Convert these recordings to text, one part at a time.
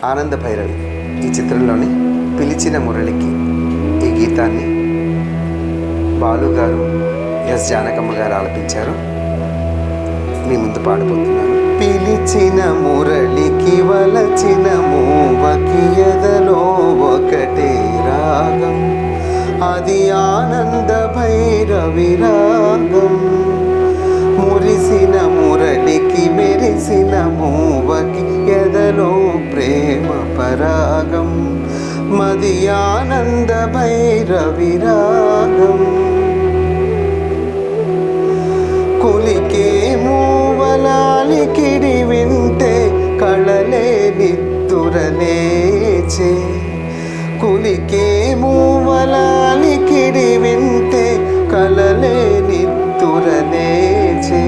ఆనంద భైరవి ఈ చిత్రంలోని పిలిచిన మురళికి ఈ గీతాన్ని బాలు గారు, ఎస్ జానకమ్మ గారు ఆలపించారు. మీ ముందు పాడబోతున్నాను. పిలిచిన మురళికి వలచిన మూవకి ఎదలో ఒకటే రాగం, అది ఆనంద భైరవి రాగం. మురిసిన మురళికి మెరిసిన మూవకి ఎదలో ప్రేమ పరాగం, మది ఆనంద భైరవి రాగం. కులికే మూవలాలికిడి వింటే కళలే నిద్దురలేచే, కులికే మూవలాలికిడి వింటే కళలే నిద్దురలేచే.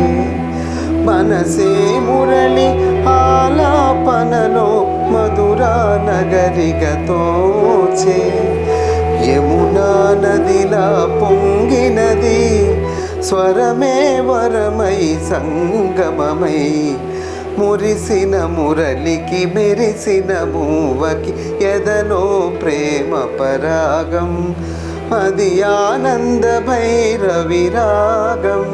మనసే మురళి ఆలాపనలో మధురా నగరిగతోచే, యమునా నదిలా పొంగినది స్వరమే వరమై సంగమమై. మురిసిన మురళికి మెరిసిన మూవకి ఎదలో ప్రేమ పరాగం, అది ఆనంద భైరవి రాగం.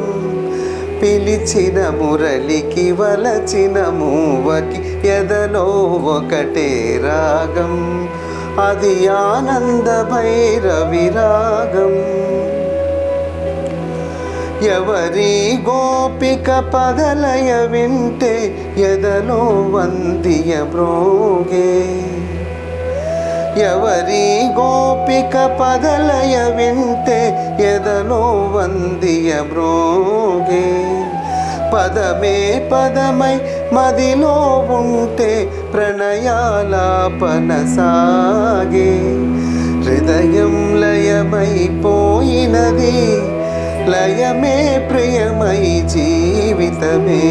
పిలిచిన మురళికి వలచిన మూవకి ఎదలో ఒకటే రాగం, అది ఆనంద భైరవి రాగం. ఎవరి గోపిక పదలయ వింటే ఎదలో వందియ బ్రోగే, ఎవరి గోపిక పదలయ వింటే ఎదలో వందియ బ్రోగే. పదమే పదమై మదిలో ఉంటే ప్రణయాలాపన సాగే, హృదయం లయమైపోయినది లయమే ప్రియమై జీవితమే.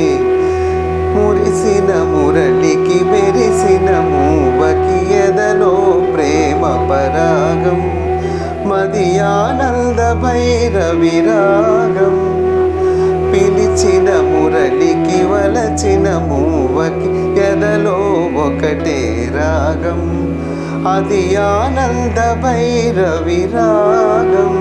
మురిసిన మురళికి మెరిసిన మూవకి ఎదలో ప్రేమ పరాగం, మది ఆనంద భైరవి రాగం. పిలిచిన మురళికి వలచిన మూవకి ఎదలో ఒకటే రాగం, అది ఆనంద భైరవి రాగం.